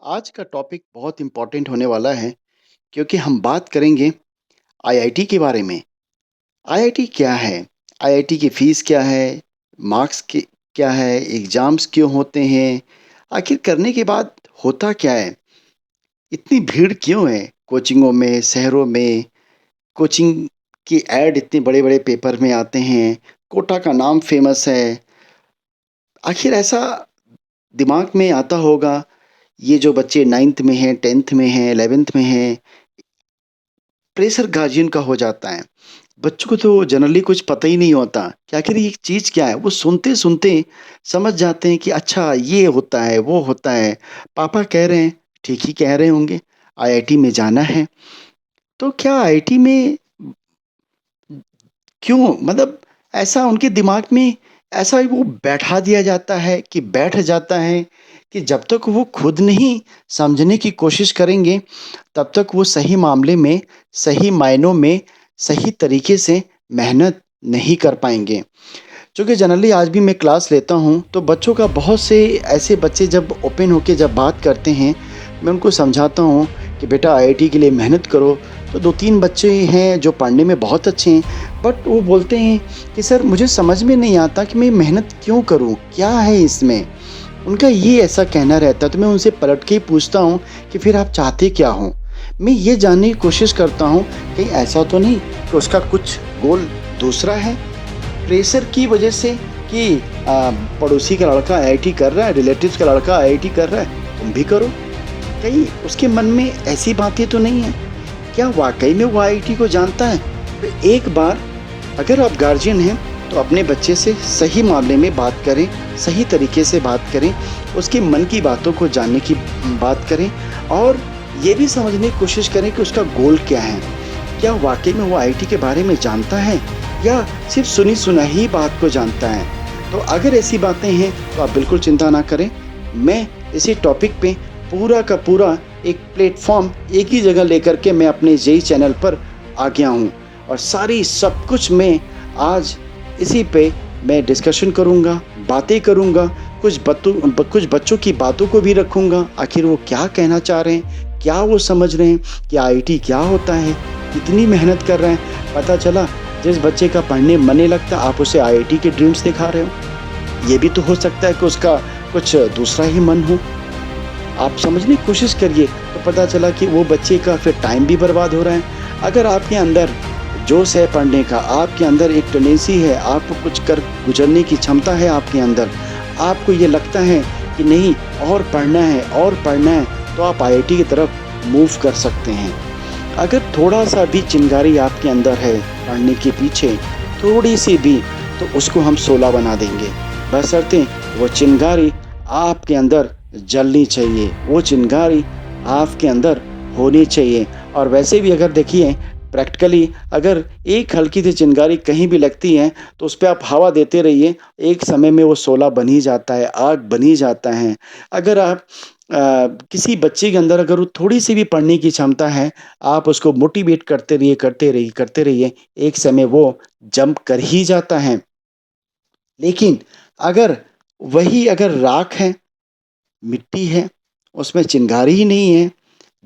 आज का टॉपिक बहुत इम्पोर्टेंट होने वाला है क्योंकि हम बात करेंगे आईआईटी के बारे में। आईआईटी क्या है? आईआईटी की फ़ीस क्या है? मार्क्स क्या है? एग्ज़ाम्स क्यों होते हैं? आखिर करने के बाद होता क्या है? इतनी भीड़ क्यों है कोचिंगों में, शहरों में? कोचिंग की ऐड इतने बड़े-बड़े पेपर में आते हैं। कोटा का नाम फ़ेमस है। आखिर ऐसा दिमाग में आता होगा, ये जो बच्चे 9th में हैं, 10th में हैं, 11th में हैं, प्रेशर गार्जियन का हो जाता है। बच्चों को तो जनरली कुछ पता ही नहीं होता कि आखिर ये चीज़ क्या है? वो सुनते-सुनते समझ जाते हैं कि अच्छा ये होता है, वो होता है। पापा कह रहे हैं, ठीक ही कह रहे होंगे, आईआईटी में जाना है। तो क्या आईआईटी में क्यों मतलब ऐसा उनके दिमाग में ऐसा ही वो बैठा दिया जाता है कि बैठ जाता है कि जब तक वो खुद नहीं समझने की कोशिश करेंगे, तब तक वो सही मामले में, सही मायनों में, सही तरीके से मेहनत नहीं कर पाएँगे। चूँकि जनरली आज भी मैं क्लास लेता हूँ, तो बच्चों का बहुत से ऐसे बच्चे जब ओपन होके जब बात करते हैं, मैं उनको समझाता हूँ कि बेटा आईआईटी के लिए मेहनत करो। तो 2-3 बच्चे हैं जो पढ़ने में बहुत अच्छे हैं, बट वो बोलते हैं कि सर मुझे समझ में नहीं आता कि मैं मेहनत क्यों करूँ? क्या है इसमें? उनका ये ऐसा कहना रहता है, तो मैं उनसे पलट के ही पूछता हूँ कि फिर आप चाहते क्या हो? मैं ये जानने की कोशिश करता हूँ, कहीं ऐसा तो नहीं कि उसका कुछ गोल दूसरा है? प्रेशर की वजह से कि पड़ोसी का लड़का आईआईटी कर रहा है, रिलेटिव्स का लड़का आईआईटी कर रहा है, तुम भी करो। कहीं उसके मन में ऐसी बातें तो नहीं हैं? क्या वाक़ई में वो आईआईटी को जानता है? तो एक बार अगर आप गार्जियन हैं, तो अपने बच्चे से सही मामले में बात करें, सही तरीके से बात करें, उसके मन की बातों को जानने की बात करें और ये भी समझने की कोशिश करें कि उसका गोल क्या है? क्या वाक़ई में वो आईआईटी के बारे में जानता है या सिर्फ़ सुनी-सुनाई ही बात को जानता है? तो अगर ऐसी बातें हैं, तो आप बिल्कुल चिंता ना करें। मैं इसी टॉपिक पे पूरा का पूरा एक प्लेटफ़ॉर्म एक ही जगह लेकर के मैं अपने जेईई चैनल पर आ गया हूँ और सारी सब कुछ मैं आज इसी पे मैं डिस्कशन करूँगा, बातें करूँगा, कुछ बच्चों की बातों को भी रखूँगा, आखिर वो क्या कहना चाह रहे हैं, क्या वो समझ रहे हैं कि आईआईटी क्या होता है, कितनी मेहनत कर रहे हैं। पता चला जिस बच्चे का पढ़ने मन नहीं लगता, आप उसे आईआईटी के ड्रीम्स दिखा रहे हो। ये भी तो हो सकता है कि उसका कुछ दूसरा ही मन हो। आप समझने की कोशिश करिए, तो पता चला कि वो बच्चे का फिर टाइम भी बर्बाद हो रहा है। अगर आपके अंदर जोश है पढ़ने का, आपके अंदर एक टेंडेंसी है, आपको कुछ कर गुज़रने की क्षमता है आपके अंदर, आपको ये लगता है कि नहीं और पढ़ना है, तो आप आईआईटी की तरफ मूव कर सकते हैं। अगर थोड़ा-सा भी चिंगारी आपके अंदर है पढ़ने के पीछे, थोड़ी-सी भी, तो उसको हम शोला बना देंगे। बशर्ते वो चिंगारी आपके अंदर जलनी चाहिए, वो चिंगारी आपके अंदर होनी चाहिए। और वैसे भी अगर देखिए प्रैक्टिकली अगर एक हल्की सी चिंगारी कहीं भी लगती है, तो उस पे आप हवा देते रहिए, एक समय में वो शोला बन ही जाता है, आग बन ही जाता है। अगर आप किसी बच्चे के अंदर अगर वो थोड़ी-सी भी पढ़ने की क्षमता है, आप उसको मोटिवेट करते रहिए, एक समय वो जंप कर ही जाता है। लेकिन अगर वही अगर राख है, मिट्टी है, उसमें चिंगारी ही नहीं है,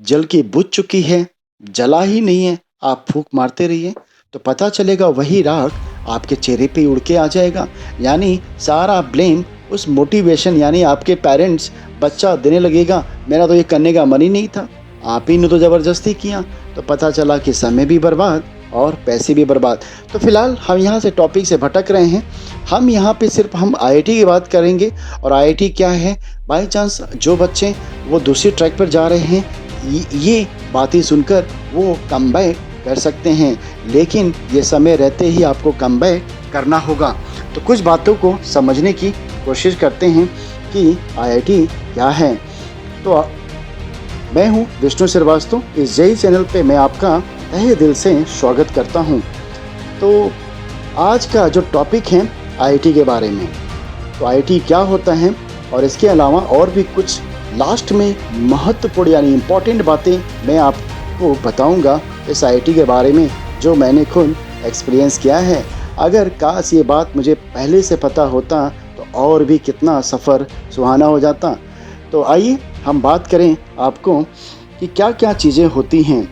जल के बुझ चुकी है, जला ही नहीं है, आप फूँक मारते रहिए, तो पता चलेगा वही राख आपके चेहरे पे उड़ के आ जाएगा। यानी सारा ब्लेम उस मोटिवेशन यानी आपके पेरेंट्स बच्चा देने लगेगा, मेरा तो ये करने का मन ही नहीं था, आप ही ने तो ज़बरदस्ती किया, तो पता चला कि समय भी बर्बाद और पैसे भी बर्बाद। तो फिलहाल हम यहाँ से टॉपिक से भटक रहे हैं, हम यहाँ पे सिर्फ़ हम आईआईटी की बात करेंगे और आईआईटी क्या है? बाय चांस जो बच्चे वो दूसरे ट्रैक पर जा रहे हैं, ये बातें सुनकर वो कमबैक कर सकते हैं, लेकिन ये समय रहते ही आपको कमबैक करना होगा। तो कुछ बातों को समझने की कोशिश करते हैं कि आईआईटी क्या है? तो मैं हूँ विष्णु श्रीवास्तव, इस जेईई चैनल पे मैं आपका तहे दिल से स्वागत करता हूँ। तो आज का जो टॉपिक है आईआईटी के बारे में, तो आईआईटी क्या होता है और इसके अलावा और भी कुछ लास्ट में महत्वपूर्ण यानी इम्पोर्टेंट बातें मैं आपको बताऊंगा इस आईआईटी के बारे में, जो मैंने खुद एक्सपीरियंस किया है। अगर काश ये बात मुझे पहले से पता होता, तो और भी कितना सफ़र सुहाना हो जाता। तो आइए हम बात करें आपको कि क्या-क्या चीज़ें होती हैं।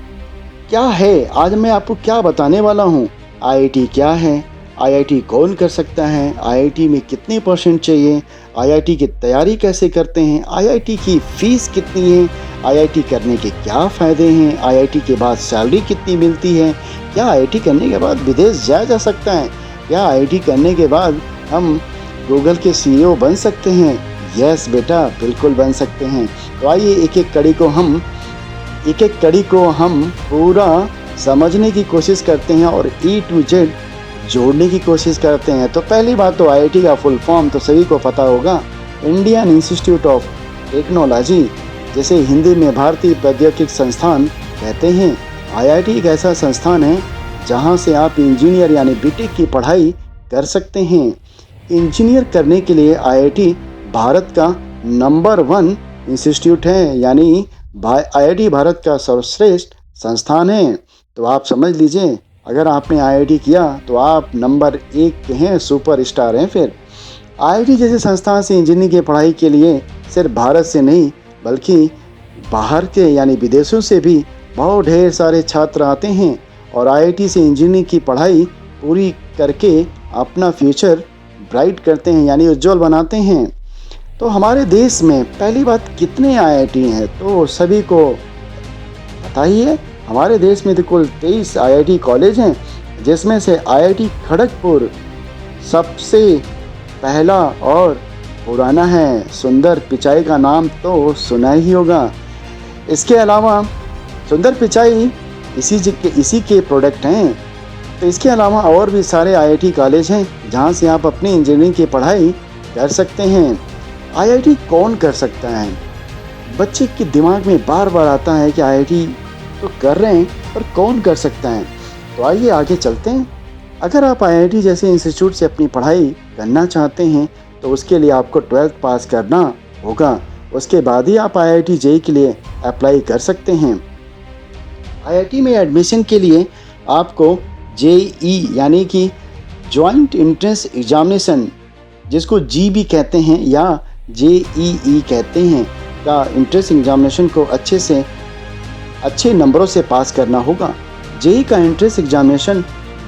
क्या है, आज मैं आपको क्या बताने वाला हूँ। आईआईटी क्या है? आईआईटी कौन कर सकता है? आईआईटी में कितने परसेंट चाहिए? आईआईटी की तैयारी कैसे करते हैं? आईआईटी की फ़ीस कितनी है? आईआईटी करने के क्या फ़ायदे हैं? आईआईटी के बाद सैलरी कितनी मिलती है? क्या आईआईटी करने के बाद विदेश जाया जा सकता है? क्या आईआईटी करने के बाद हम गूगल के सीईओ बन सकते हैं? यस बेटा, बिल्कुल बन सकते हैं। तो आइए एक-एक कड़ी को हम पूरा समझने की कोशिश करते हैं और ए टू जेड जोड़ने की कोशिश करते हैं। तो पहली बात तो आईआईटी का फुल फॉर्म तो सभी को पता होगा, इंडियन इंस्टीट्यूट ऑफ टेक्नोलॉजी, जिसे हिंदी में भारतीय प्रौद्योगिकी संस्थान कहते हैं। आईआईटी एक ऐसा संस्थान है जहां से आप इंजीनियर यानी बीटेक की पढ़ाई कर सकते हैं। इंजीनियर करने के लिए आईआईटी भारत का नंबर 1 इंस्टीट्यूट है, यानी आईआईटी भारत का सर्वश्रेष्ठ संस्थान है। तो आप समझ लीजिए, अगर आपने आईआईटी किया तो आप नंबर 1 के हैं, सुपरस्टार हैं। फिर आईआईटी जैसे संस्थान से इंजीनियरिंग की पढ़ाई के लिए सिर्फ भारत से नहीं बल्कि बाहर के यानी विदेशों से भी बहुत ढेर सारे छात्र आते हैं और आईआईटी से इंजीनियरिंग की पढ़ाई पूरी करके अपना फ्यूचर ब्राइट करते हैं, यानी उज्जवल बनाते हैं। तो हमारे देश में पहली बात कितने आईआईटी हैं, तो सभी को पता ही है। हमारे देश में तो कुल 23 आईआईटी कॉलेज हैं, जिसमें से आईआईटी खड़गपुर सबसे पहला और पुराना है। सुंदर पिचाई का नाम तो सुना ही होगा। इसके अलावा सुंदर पिचाई इसी के प्रोडक्ट हैं। तो इसके अलावा और भी सारे आईआईटी कॉलेज हैं जहां से आप अपनी इंजीनियरिंग की पढ़ाई कर सकते हैं। आईआईटी कौन कर सकता है? बच्चे के दिमाग में बार बार आता है कि आईआईटी तो कर रहे हैं पर कौन कर सकता है। तो आइए आगे चलते हैं। अगर आप आईआईटी जैसे इंस्टीट्यूट से अपनी पढ़ाई करना चाहते हैं तो उसके लिए आपको 12th पास करना होगा। उसके बाद ही आप आईआईटी जेईई के लिए अप्लाई कर सकते हैं। आईआईटी में एडमिशन के लिए आपको जेईई यानी कि जॉइंट एंट्रेंस एग्जामिनेशन, जिसको जी भी कहते हैं या जेईई कहते हैं, का एंट्रेंस एग्जामिनेशन को अच्छे नंबरों से पास करना होगा। जेईई का एंट्रेंस एग्जामिनेशन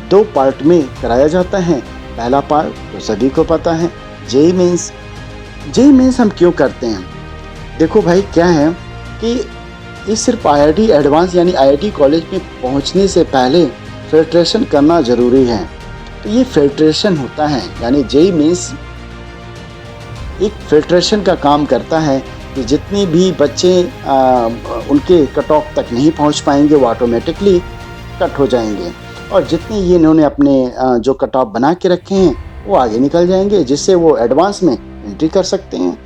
2 पार्ट में कराया जाता है। पहला पार्ट तो सभी को पता है, जेईई मेंस। जेईई मेंस हम क्यों करते हैं? देखो भाई, क्या है कि ये सिर्फ आईआईटी एडवांस यानी आईआईटी कॉलेज में पहुंचने से पहले फिल्ट्रेशन करना ज़रूरी है। तो ये फिल्ट्रेशन होता है, यानी जेईई मेंस एक फिल्ट्रेशन का काम करता है कि जितने भी बच्चे उनके कट ऑफ तक नहीं पहुंच पाएंगे वो ऑटोमेटिकली कट हो जाएंगे, और जितने ये इन्होंने अपने जो कट ऑफ बना के रखे हैं वो आगे निकल जाएंगे, जिससे वो एडवांस में एंट्री कर सकते हैं।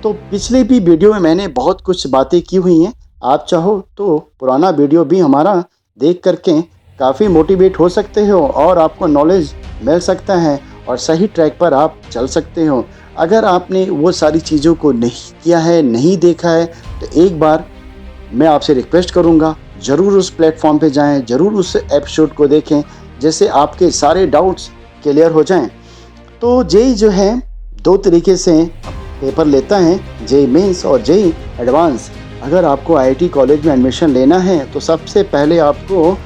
तो पिछले भी वीडियो में मैंने बहुत कुछ बातें की हुई हैं, आप चाहो तो पुराना वीडियो भी हमारा देख करके काफ़ी मोटिवेट हो सकते हो और आपको नॉलेज मिल सकता है और सही ट्रैक पर आप चल सकते हो। अगर आपने वो सारी चीज़ों को नहीं किया है, नहीं देखा है, तो एक बार मैं आपसे रिक्वेस्ट करूँगा, ज़रूर उस प्लेटफॉर्म पे जाएं, ज़रूर उस एपिसोड को देखें, जिससे आपके सारे डाउट्स क्लियर हो जाएं। तो जेईई जो है 2 तरीके से पेपर लेता है, जेईई मेंस और जेईई एडवांस। अगर आपको आईआईटी कॉलेज में एडमिशन लेना है तो सबसे पहले आपको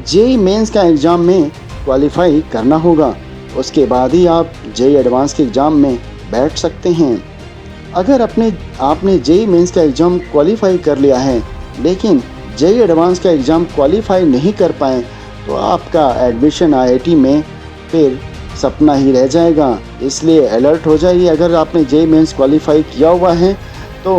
जेईई मेंस का एग्ज़ाम में क्वालिफाई करना होगा, उसके बाद ही आप जेईई एडवांस के एग्ज़ाम में बैठ सकते हैं। अगर आपने जेईई मेंस का एग्ज़ाम क्वालिफाई कर लिया है लेकिन जेईई एडवांस का एग्ज़ाम क्वालिफाई नहीं कर पाए तो आपका एडमिशन आईआईटी में फिर सपना ही रह जाएगा। इसलिए अलर्ट हो जाइए। अगर आपने जेईई मेंस क्वालिफाई किया हुआ है तो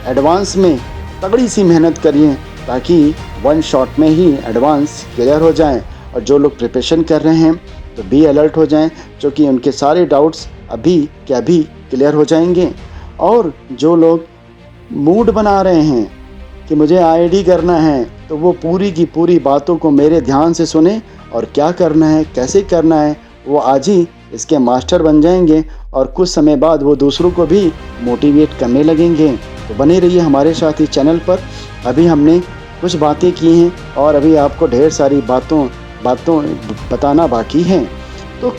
एडवांस में तगड़ी सी मेहनत करिए ताकि 1 शॉट में ही एडवांस क्लियर हो जाए। और जो लोग प्रिपरेशन कर रहे हैं तो भी अलर्ट हो जाएं, क्योंकि उनके सारे डाउट्स अभी के अभी क्लियर हो जाएंगे। और जो लोग मूड बना रहे हैं कि मुझे आईआईटी करना है तो वो पूरी की पूरी बातों को मेरे ध्यान से सुने और क्या करना है, कैसे करना है, वो आज ही इसके मास्टर बन जाएंगे और कुछ समय बाद वो दूसरों को भी मोटिवेट करने लगेंगे। तो बने रहिए हमारे साथ इस चैनल पर। अभी हमने कुछ बातें की हैं और अभी आपको ढेर सारी बातों बताना बाकी हैं। तो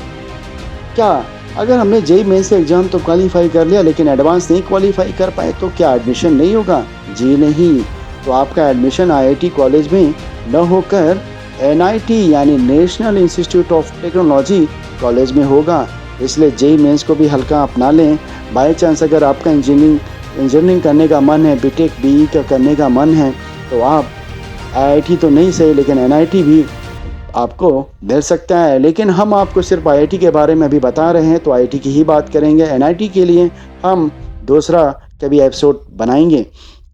क्या अगर हमने जेईई मेंस का एग्ज़ाम तो क्वालीफाई कर लिया लेकिन एडवांस नहीं क्वालीफाई कर पाए तो क्या एडमिशन नहीं होगा? जी नहीं। तो आपका एडमिशन आईआईटी कॉलेज में न होकर एनआईटी यानी national institute of technology college में होगा। इसलिए जेईई मेंस को भी हल्का अपना लें। बाय चांस अगर आपका इंजीनियरिंग करने का मन है, बीटेक बीई का करने का मन है, तो आप आईआईटी तो नहीं सही लेकिन एनआईटी भी आपको मिल सकता है। लेकिन हम आपको सिर्फ आईआईटी के बारे में अभी बता रहे हैं तो आईआईटी की ही बात करेंगे। एनआईटी के लिए हम दूसरा कभी एपिसोड बनाएंगे।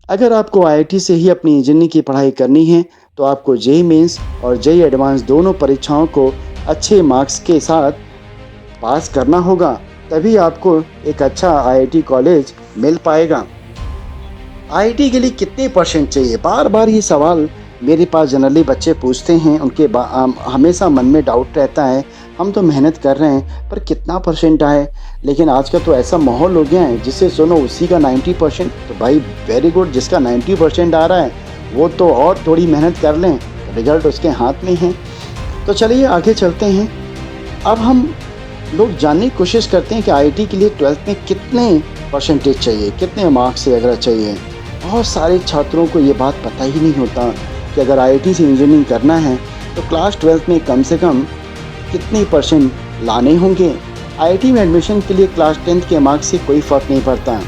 अगर आपको आईआईटी से ही अपनी इंजीनियरिंग की पढ़ाई करनी है तो आपको जेईई मेंस और जेईई एडवांस दोनों परीक्षाओं को अच्छे मार्क्स के साथ पास करना होगा, तभी आपको एक अच्छा आईआईटी कॉलेज मिल पाएगा। आईआईटी के लिए कितने परसेंट चाहिए? बार बार ये सवाल मेरे पास जनरली बच्चे पूछते हैं। उनके हमेशा मन में डाउट रहता है, हम तो मेहनत कर रहे हैं पर कितना परसेंट आए। लेकिन आज का तो ऐसा माहौल हो गया है जिससे सुनो उसी का 90%, तो भाई वेरी गुड। जिसका 90% आ रहा है वो तो और थोड़ी मेहनत कर लें, रिजल्ट उसके हाथ में है। तो चलिए आगे चलते हैं। अब हम लोग जानने की कोशिश करते हैं कि आईआईटी के लिए 12th में कितने परसेंटेज चाहिए, कितने मार्क्स से अगर चाहिए। बहुत सारे छात्रों को ये बात पता ही नहीं होता कि अगर आईआईटी से इंजीनियरिंग करना है तो क्लास 12th में कम से कम कितने परसेंट लाने होंगे। आईआईटी में एडमिशन के लिए क्लास 10th के मार्क्स से कोई फ़र्क नहीं पड़ता,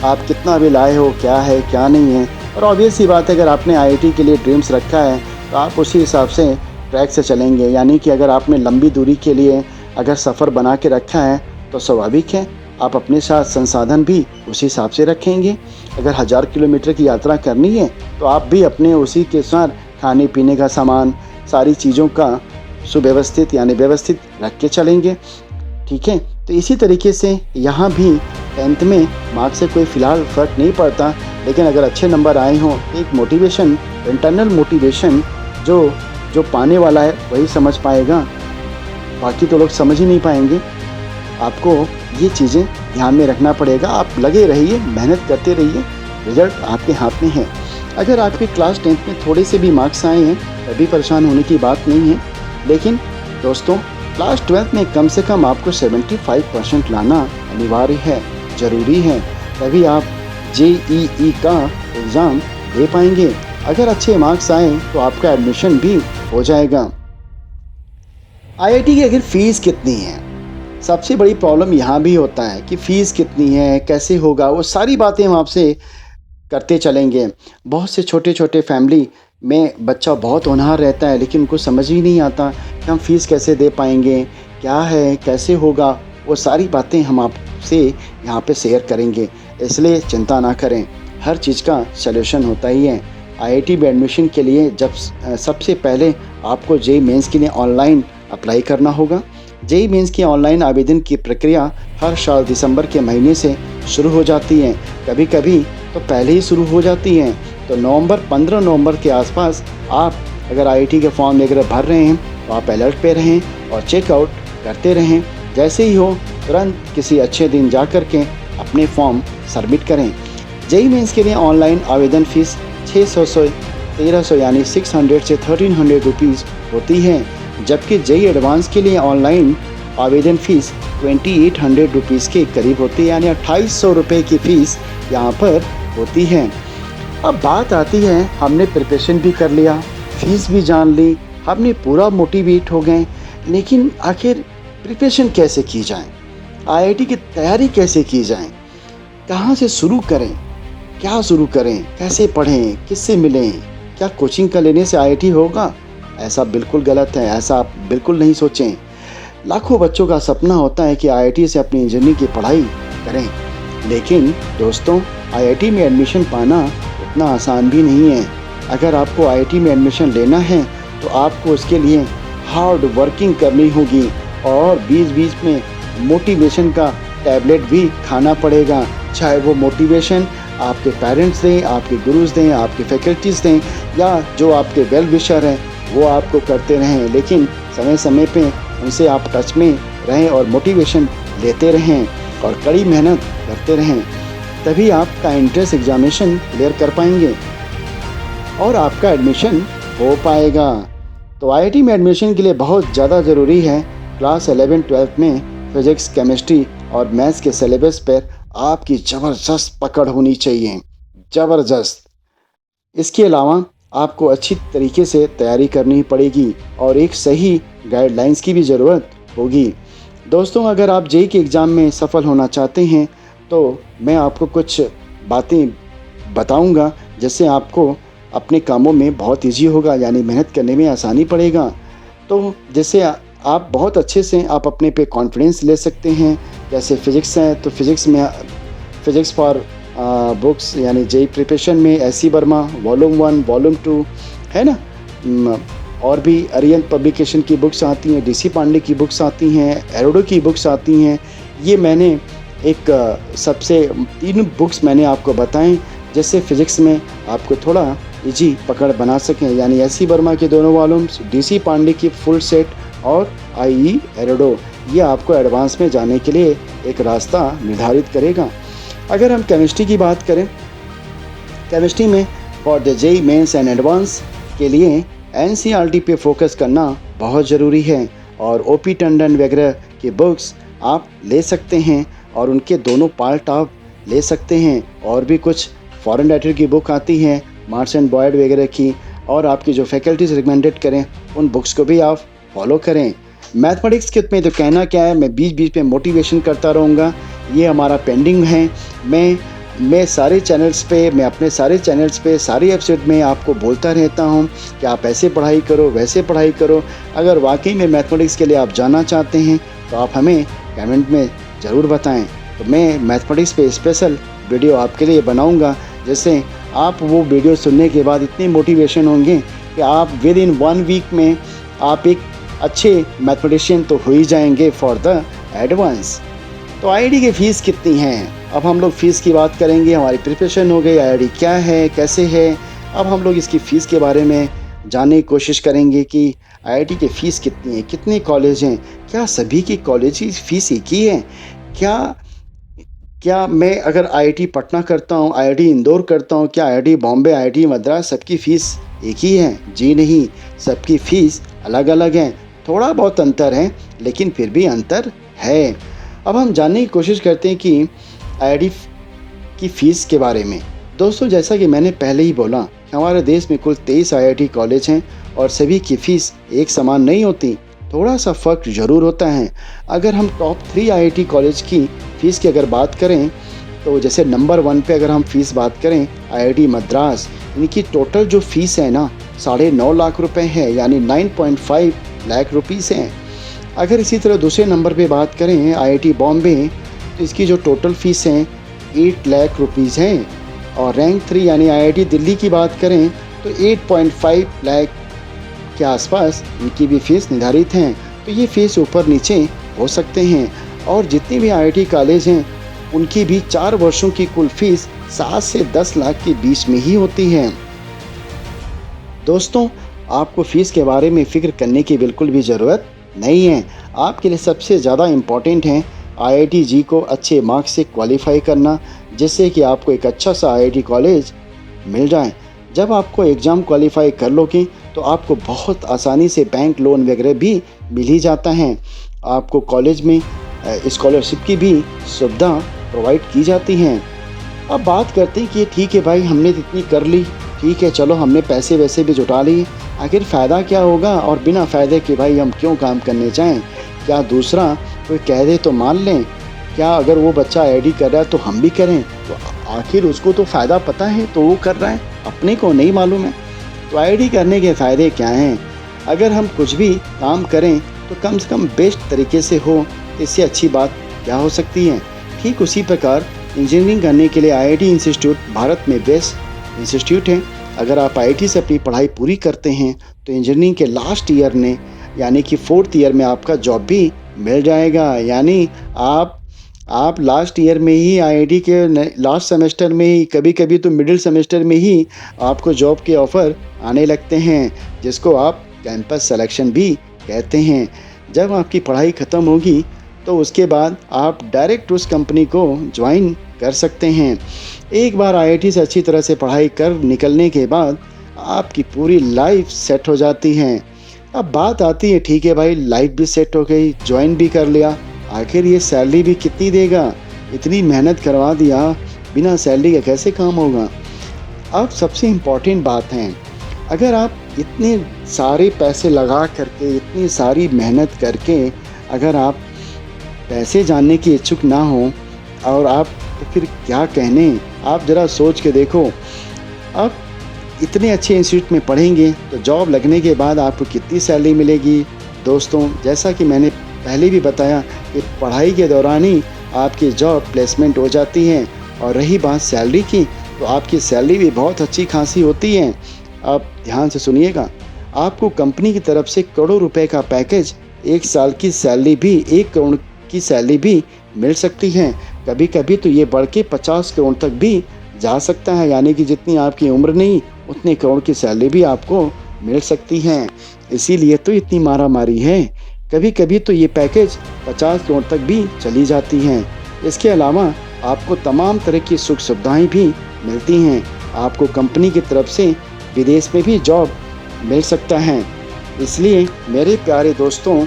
आप कितना भी लाए हो, क्या है क्या नहीं है। और ऑब्वियस सी बात है, अगर आपने आईआईटी के लिए ड्रीम्स रखा है तो आप उसी हिसाब से ट्रैक से चलेंगे। यानी कि अगर आपने लंबी दूरी के लिए अगर सफ़र बना के रखा है तो स्वाभाविक है आप अपने साथ संसाधन भी उसी हिसाब से रखेंगे। अगर 1000 किलोमीटर की यात्रा करनी है तो आप भी अपने उसी के साथ खाने पीने का सामान, सारी चीज़ों का सुव्यवस्थित यानी व्यवस्थित रख के चलेंगे। ठीक है, तो इसी तरीके से यहाँ भी 10th में मार्क्स से कोई फ़िलहाल फ़र्क नहीं पड़ता। लेकिन अगर अच्छे नंबर आए हों, एक मोटिवेशन, इंटरनल मोटिवेशन जो पाने वाला है वही समझ पाएगा, बाकी तो लोग समझ ही नहीं पाएंगे। आपको ये चीज़ें ध्यान में रखना पड़ेगा। आप लगे रहिए, मेहनत करते रहिए, रिजल्ट आपके हाथ में है। अगर आपके क्लास 10th में थोड़े से भी मार्क्स आए हैं तभी परेशान होने की बात नहीं है। लेकिन दोस्तों, क्लास 12th में कम से कम आपको 75% लाना अनिवार्य है, ज़रूरी है, तभी आप जेईई का एग्ज़ाम दे पाएंगे। अगर अच्छे मार्क्स आए तो आपका एडमिशन भी हो जाएगा। आईआईटी की आखिर फ़ीस कितनी है? सबसे बड़ी प्रॉब्लम यहाँ भी होता है कि फ़ीस कितनी है, कैसे होगा, वो सारी बातें हम आपसे करते चलेंगे। बहुत से छोटे छोटे फैमिली में बच्चा बहुत होनहार रहता है लेकिन उनको समझ ही नहीं आता कि हम फ़ीस कैसे दे पाएंगे, क्या है, कैसे होगा। वो सारी बातें हम आपसे यहाँ पे शेयर करेंगे, इसलिए चिंता ना करें, हर चीज़ का सलूशन होता ही है। आईआईटी में एडमिशन के लिए सबसे पहले आपको जेईई मेंस के लिए ऑनलाइन अप्लाई करना होगा। जेईई मेंस की ऑनलाइन आवेदन की प्रक्रिया हर साल दिसंबर के महीने से शुरू हो जाती है, कभी कभी तो पहले ही शुरू हो जाती हैं। तो 15 नवंबर के आसपास आप अगर आईआईटी के फॉर्म वगैरह भर रहे हैं तो आप अलर्ट पे रहें और चेकआउट करते रहें। जैसे ही हो तुरंत किसी अच्छे दिन जा कर के अपने फॉर्म सबमिट करें। जेईई मेंस के लिए ऑनलाइन आवेदन फ़ीस 600 से 1300 यानी 600 से 1300 रुपीज़ होती है, जबकि जेईई एडवांस के लिए ऑनलाइन आवेदन फ़ीस 2800 रुपीज़ के करीब होती है, यानी 2800 रुपये की फ़ीस यहाँ पर होती है। अब बात आती है, हमने प्रिपरेशन भी कर लिया, फ़ीस भी जान ली, हमने पूरा मोटिवेट हो गए, लेकिन आखिर प्रिपरेशन कैसे की जाए, आईआईटी की तैयारी कैसे की जाए, कहाँ से शुरू करें, क्या शुरू करें, कैसे पढ़ें, किससे मिलें, क्या कोचिंग का लेने से आईआईटी होगा? ऐसा बिल्कुल गलत है, ऐसा आप बिल्कुल नहीं सोचें। लाखों बच्चों का सपना होता है कि आईआईटी से अपनी इंजीनियरिंग की पढ़ाई करें, लेकिन दोस्तों आईआईटी में एडमिशन पाना उतना आसान भी नहीं है। अगर आपको आईआईटी में एडमिशन लेना है तो आपको उसके लिए हार्ड वर्किंग करनी होगी और बीच-बीच में मोटिवेशन का टैबलेट भी खाना पड़ेगा। चाहे वो मोटिवेशन आपके पेरेंट्स दें, आपके गुरुज दें, आपके फैकल्टीज़ दें, या जो आपके वेल विशर हैं वो आपको करते रहें, लेकिन समय समय पे उनसे आप टच में रहें और मोटिवेशन लेते रहें और कड़ी मेहनत करते रहें, तभी आपका एंट्रेंस एग्जामिनेशन क्लियर कर पाएंगे और आपका एडमिशन हो पाएगा। तो आईआईटी में एडमिशन के लिए बहुत ज़्यादा ज़रूरी है क्लास 11-12 में फिज़िक्स, केमिस्ट्री और मैथ्स के सिलेबस पर आपकी ज़बरदस्त पकड़ होनी चाहिए, ज़बरदस्त। इसके अलावा आपको अच्छी तरीके से तैयारी करनी पड़ेगी और एक सही गाइडलाइंस की भी ज़रूरत होगी। दोस्तों, अगर आप जेईई के एग्ज़ाम में सफल होना चाहते हैं, तो मैं आपको कुछ बातें बताऊँगा, जिससे आपको अपने कामों में बहुत ईज़ी होगा, यानी मेहनत करने में आसानी पड़ेगा। तो जैसे आप बहुत अच्छे से आप अपने पे कॉन्फिडेंस ले सकते हैं। जैसे फ़िज़िक्स है, तो फ़िज़िक्स फॉर बुक्स यानी जेईई प्रिपरेशन में एससी वर्मा वॉल्यूम 1, वॉल्यूम 2 है ना? और भी अरिहंत पब्लिकेशन की बुक्स आती हैं, डीसी पांडे की बुक्स आती हैं, एरोडो की बुक्स आती हैं। ये मैंने एक सबसे 3 बुक्स मैंने आपको बताएँ, जिससे फ़िज़िक्स में आपको थोड़ा ईज़ी पकड़ बना सकें, यानी एससी वर्मा के दोनों वॉल्यूम्स, डीसी पांडे की फुल सेट और आईई एरोडो। ये आपको एडवांस में जाने के लिए एक रास्ता निर्धारित करेगा। अगर हम केमिस्ट्री की बात करें, केमिस्ट्री में for the JEE mains and advance के लिए एनसीईआरटी पे फोकस करना बहुत ज़रूरी है और ओपी टंडन वगैरह की बुक्स आप ले सकते हैं और उनके दोनों पार्ट आप ले सकते हैं। और भी कुछ फॉरेन राइटर की बुक आती हैं, मार्श एंड बॉयड वगैरह की, और आपकी जो फैकल्टीज रिकमेंडेड करें उन बुक्स को भी आप फॉलो करें। मैथमेटिक्स के में तो कहना क्या है, मैं बीच बीच में मोटिवेशन करता रहूँगा। ये हमारा पेंडिंग है। मैं सारे चैनल्स पे, मैं अपने सारे चैनल्स पे सारे एपिसोड में आपको बोलता रहता हूँ कि आप ऐसे पढ़ाई करो, वैसे पढ़ाई करो। अगर वाकई में मैथमेटिक्स के लिए आप जानना चाहते हैं तो आप हमें कमेंट में ज़रूर बताएं। तो मैं मैथमेटिक्स पे स्पेशल वीडियो आपके लिए बनाऊंगा, जिससे आप वो वीडियो सुनने के बाद इतने मोटिवेशन होंगे कि आप विद इन 1 वीक में आप एक अच्छे मैथमेटिशियन तो हो ही जाएंगे फॉर द एडवांस। तो आईआईटी की फ़ीस कितनी है? अब हम लोग फ़ीस की बात करेंगे। हमारी प्रिपरेशन हो गई, आईआईटी क्या है, कैसे है। अब हम लोग इसकी फ़ीस के बारे में जानने की कोशिश करेंगे कि आईआईटी की फ़ीस कितनी है, कितने कॉलेज हैं, क्या सभी की कॉलेज की फ़ीस एक ही है? क्या क्या मैं अगर आईआईटी पटना करता हूँ, आईआईटी इंदौर करता हूँ, क्या आईआईटी बॉम्बे, आईआईटी मद्रास सबकी फ़ीस एक ही है? जी नहीं, सबकी फ़ीस अलग-अलग हैं। थोड़ा बहुत अंतर है, लेकिन फिर भी अंतर है। अब हम जानने की कोशिश करते हैं कि आईआईटी की फ़ीस के बारे में। दोस्तों, जैसा कि मैंने पहले ही बोला कि हमारे देश में कुल 23 आईआईटी कॉलेज हैं और सभी की फ़ीस एक समान नहीं होती, थोड़ा सा फ़र्क ज़रूर होता है। अगर हम टॉप 3 आईआईटी कॉलेज की फ़ीस की अगर बात करें, तो जैसे नंबर 1 पे अगर हम फ़ीस बात करें, आईआईटी मद्रास, इनकी टोटल जो फ़ीस है ना 9.5 लाख रुपए है, यानी 9.5 लाख रुपीज़ हैं। अगर इसी तरह दूसरे नंबर पे बात करें आईआईटी बॉम्बे, तो इसकी जो टोटल फ़ीस है 8 लाख रुपीज़ हैं। और रैंक 3 यानी आईआईटी दिल्ली की बात करें तो 8.5 लाख के आसपास इनकी भी फ़ीस निर्धारित हैं। तो ये फ़ीस ऊपर नीचे हो सकते हैं। और जितने भी आईआईटी कॉलेज हैं उनकी भी 4 वर्षों की कुल फ़ीस 7 से 10 लाख के बीच में ही होती है। दोस्तों, आपको फ़ीस के बारे में फ़िक्र करने की बिल्कुल भी ज़रूरत नहीं है। आपके लिए सबसे ज़्यादा इम्पॉर्टेंट है आईआईटी जी को अच्छे मार्क्स से क्वालिफ़ाई करना, जिससे कि आपको एक अच्छा सा आईआईटी कॉलेज मिल जाए। जब आपको एग्ज़ाम क्वालिफ़ाई कर लोगे तो आपको बहुत आसानी से बैंक लोन वगैरह भी मिल ही जाता है। आपको कॉलेज में स्कॉलरशिप की भी सुविधा प्रोवाइड की जाती हैं। अब बात करते हैं कि ठीक है भाई, हमने इतनी कर ली, ठीक है, चलो हमने पैसे वैसे भी जुटा लिए, आखिर फ़ायदा क्या होगा और बिना फ़ायदे के भाई हम क्यों काम करने जाएँ? क्या दूसरा कोई कह दे तो मान लें? क्या अगर वो बच्चा आईआईटी कर रहा है तो हम भी करें? तो आखिर उसको तो फ़ायदा पता है तो वो कर रहा है, अपने को नहीं मालूम है। तो आईआईटी करने के फ़ायदे क्या हैं? अगर हम कुछ भी काम करें तो कम से कम बेस्ट तरीके से हो, इससे अच्छी बात क्या हो सकती है? ठीक उसी प्रकार इंजीनियरिंग करने के लिए आईआईटी इंस्टीट्यूट भारत में बेस्ट इंस्टीट्यूट है। अगर आप आईआईटी से अपनी पढ़ाई पूरी करते हैं तो इंजीनियरिंग के लास्ट ईयर में यानी कि 4th ईयर में आपका जॉब भी मिल जाएगा। यानी आप लास्ट ईयर में ही आईआईटी के लास्ट सेमेस्टर में ही, कभी-कभी तो मिडिल सेमेस्टर में ही आपको जॉब के ऑफ़र आने लगते हैं, जिसको आप कैंपस सिलेक्शन भी कहते हैं। जब आपकी पढ़ाई ख़त्म होगी तो उसके बाद आप डायरेक्ट उस कंपनी को ज्वाइन कर सकते हैं। एक बार आईआईटी से अच्छी तरह से पढ़ाई कर निकलने के बाद आपकी पूरी लाइफ सेट हो जाती है। अब बात आती है, ठीक है भाई, लाइफ भी सेट हो गई, ज्वाइन भी कर लिया, आखिर ये सैलरी भी कितनी देगा? इतनी मेहनत करवा दिया, बिना सैलरी के कैसे काम होगा? अब सबसे इम्पोर्टेंट बात है, अगर आप इतने सारे पैसे लगा करके, इतनी सारी मेहनत करके अगर आप पैसे जानने की इच्छुक ना हो और आप तो फिर क्या कहने? आप ज़रा सोच के देखो, आप इतने अच्छे इंस्टीट्यूट में पढ़ेंगे तो जॉब लगने के बाद आपको कितनी सैलरी मिलेगी? दोस्तों, जैसा कि मैंने पहले भी बताया कि पढ़ाई के दौरान ही आपकी जॉब प्लेसमेंट हो जाती है। और रही बात सैलरी की, तो आपकी सैलरी भी बहुत अच्छी खासी होती है। आप ध्यान से सुनिएगा, आपको कंपनी की तरफ से करोड़ों रुपए का पैकेज, 1 साल की सैलरी भी 1 करोड़ की सैलरी भी मिल सकती है। कभी-कभी तो ये बढ़ के 50 करोड़ तक भी जा सकता है, यानी कि जितनी आपकी उम्र नहीं, उतने करोड़ की सैलरी भी आपको मिल सकती है। इसीलिए तो इतनी मारामारी है। कभी-कभी तो ये पैकेज 50 करोड़ तक भी चली जाती हैं। इसके अलावा आपको तमाम तरह की सुख सुविधाएँ भी मिलती हैं। आपको कंपनी की तरफ से विदेश में भी जॉब मिल सकता है। इसलिए मेरे प्यारे दोस्तों,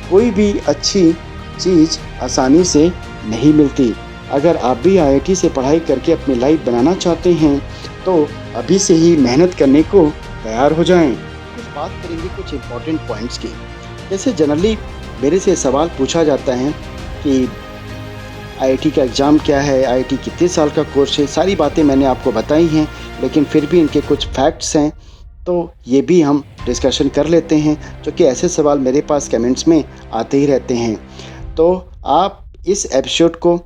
कोई भी अच्छी चीज़ आसानी से नहीं मिलती। अगर आप भी आईआईटी से पढ़ाई करके अपनी लाइफ बनाना चाहते हैं, तो अभी से ही मेहनत करने को तैयार हो जाएँ। कुछ बात करेंगे कुछ इम्पोर्टेंट पॉइंट्स की। जैसे जनरली मेरे से सवाल पूछा जाता है कि आईआईटी का एग्ज़ाम क्या है, आईआईटी कितने साल का कोर्स है, सारी बातें मैंने आपको बताई हैं, लेकिन फिर भी इनके कुछ फैक्ट्स हैं, तो ये भी हम डिस्कशन कर लेते हैं, क्योंकि ऐसे सवाल मेरे पास कमेंट्स में आते ही रहते हैं। तो आप इस एपिसोड को,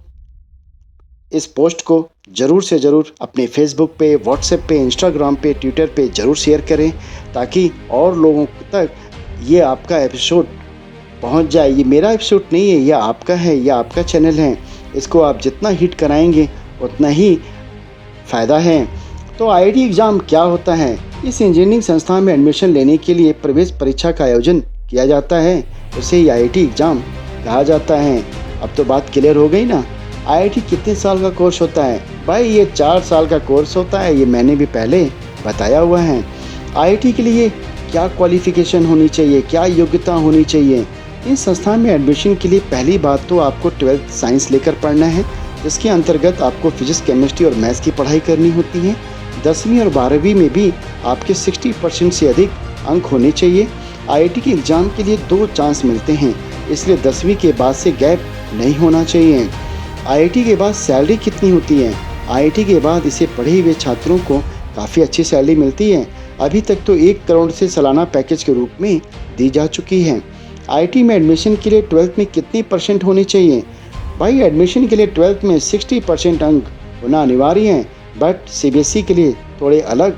इस पोस्ट को ज़रूर से ज़रूर अपने फेसबुक पे, व्हाट्सएप पे, इंस्टाग्राम पे, ट्विटर पे ज़रूर शेयर करें, ताकि और लोगों तक ये आपका एपिसोड पहुंच जाए। ये मेरा एपिसोड नहीं है, ये आपका है, ये आपका चैनल है। इसको आप जितना हिट कराएंगे उतना ही फ़ायदा है। तो आईआईटी एग्ज़ाम क्या होता है? इस इंजीनियरिंग संस्थान में एडमिशन लेने के लिए प्रवेश परीक्षा का आयोजन किया जाता है, उसे ही आईआईटी एग्ज़ाम कहा जाता है। अब तो बात क्लियर हो गई ना? आईआईटी कितने साल का कोर्स होता है? भाई ये 4 साल का कोर्स होता है, ये मैंने भी पहले बताया हुआ है। आईआईटी के लिए क्या क्वालिफ़िकेशन होनी चाहिए, क्या योग्यता होनी चाहिए? इस संस्थान में एडमिशन के लिए पहली बात तो आपको 12th साइंस लेकर पढ़ना है, जिसके अंतर्गत आपको फिजिक्स, केमिस्ट्री और मैथ्स की पढ़ाई करनी होती है। 10वीं और 12वीं में भी आपके 60% से अधिक अंक होने चाहिए। आईआईटी के एग्ज़ाम के लिए 2 चांस मिलते हैं, इसलिए 10वीं के बाद से गैप नहीं होना चाहिए। आईआईटी के बाद सैलरी कितनी होती है? आईआईटी के बाद इसे पढ़े हुए छात्रों को काफ़ी अच्छी सैलरी मिलती है। अभी तक तो 1 करोड़ से सालाना पैकेज के रूप में दी जा चुकी है। आईआईटी में एडमिशन के लिए 12th में कितनी % होनी चाहिए? भाई एडमिशन के लिए 12th में 60% अंक होना अनिवार्य है, बट सीबीएसई के लिए थोड़े अलग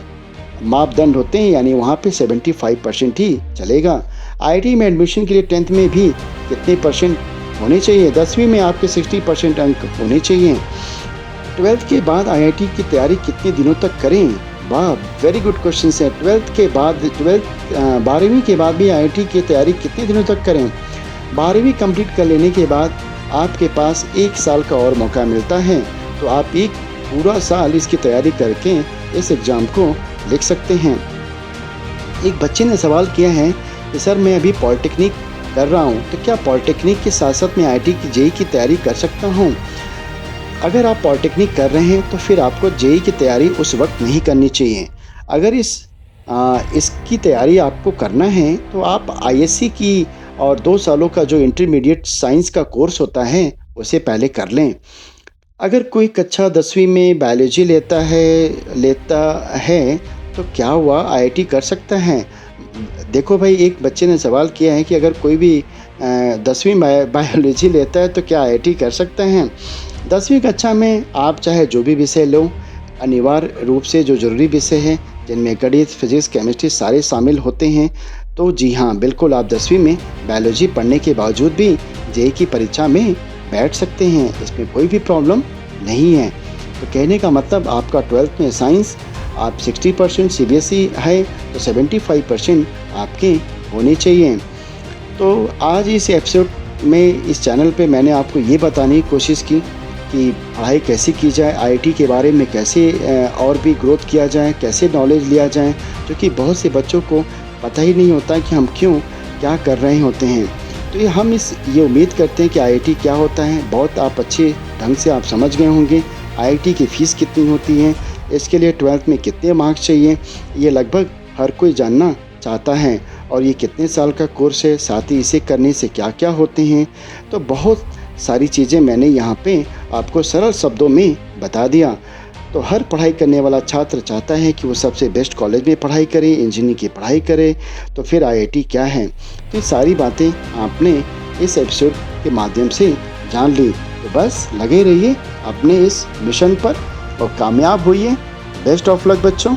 मापदंड होते हैं, यानी वहाँ पे 75% ही चलेगा। आईआईटी में एडमिशन के लिए 10th में भी कितने % होने चाहिए? 10वीं में आपके 60% अंक होने चाहिए। 12th के बाद आईआईटी की तैयारी कितने दिनों तक करें? वाह, वेरी गुड क्वेश्चन है। 12th के बाद 12वीं के बाद भी आईआईटी की तैयारी कितने दिनों तक करें? 12वीं कंप्लीट कर लेने के बाद आपके पास 1 साल का और मौका मिलता है, तो आप एक पूरा साल इसकी तैयारी करके इस एग्ज़ाम को लिख सकते हैं। एक बच्चे ने सवाल किया है कि सर मैं अभी पॉलिटेक्निक कर रहा हूँ, तो क्या पॉलिटेक्निक के साथ साथ मैं आईआईटी की जेईई की तैयारी कर सकता हूँ? अगर आप पॉलिटेक्निक कर रहे हैं तो फिर आपको जेईई की तैयारी उस वक्त नहीं करनी चाहिए। अगर इसकी तैयारी आपको करना है तो आप आईएससी की और 2 सालों का जो इंटरमीडिएट साइंस का कोर्स होता है उसे पहले कर लें। अगर कोई कक्षा 10वीं में बायोलॉजी लेता है तो क्या हुआ, आईआईटी कर सकता है? देखो भाई, एक बच्चे ने सवाल किया है कि अगर कोई भी 10वीं बायोलॉजी लेता है तो क्या आईआईटी कर सकते हैं? 10वीं कक्षा में आप चाहे जो भी विषय लो, अनिवार्य रूप से जो ज़रूरी विषय हैं जिनमें गणित, फिजिक्स, केमिस्ट्री सारे शामिल होते हैं, तो जी हाँ, बिल्कुल आप 10वीं में बायोलॉजी पढ़ने के बावजूद भी जेईई की परीक्षा में बैठ सकते हैं, इसमें कोई भी प्रॉब्लम नहीं है। तो कहने का मतलब आपका 12th में साइंस आप 60% सीबीएसई है तो 75% आपके होने चाहिए। तो आज इस एपिसोड में इस चैनल पे मैंने आपको ये बताने की कोशिश की कि पढ़ाई कैसे की जाए, आईआईटी के बारे में कैसे और भी ग्रोथ किया जाए, कैसे नॉलेज लिया जाए, क्योंकि बहुत से बच्चों को पता ही नहीं होता कि हम क्यों क्या कर रहे होते हैं। तो ये उम्मीद करते हैं कि आईआईटी क्या होता है, बहुत आप अच्छे ढंग से आप समझ गए होंगे। आईआईटी की फ़ीस कितनी होती है, इसके लिए 12th में कितने मार्क्स चाहिए, ये लगभग हर कोई जानना चाहता है। और ये कितने साल का कोर्स है, साथ ही इसे करने से क्या-क्या होते हैं। तो बहुत सारी चीज़ें मैंने यहाँ पे आपको सरल शब्दों में बता दिया। तो हर पढ़ाई करने वाला छात्र चाहता है कि वो सबसे बेस्ट कॉलेज में पढ़ाई करे, इंजीनियरिंग की पढ़ाई करे, तो फिर आईआईटी क्या है? तो ये सारी बातें आपने इस एपिसोड के माध्यम से जान ली। तो बस लगे रहिए अपने इस मिशन पर और कामयाब होइए। बेस्ट ऑफ लक बच्चों।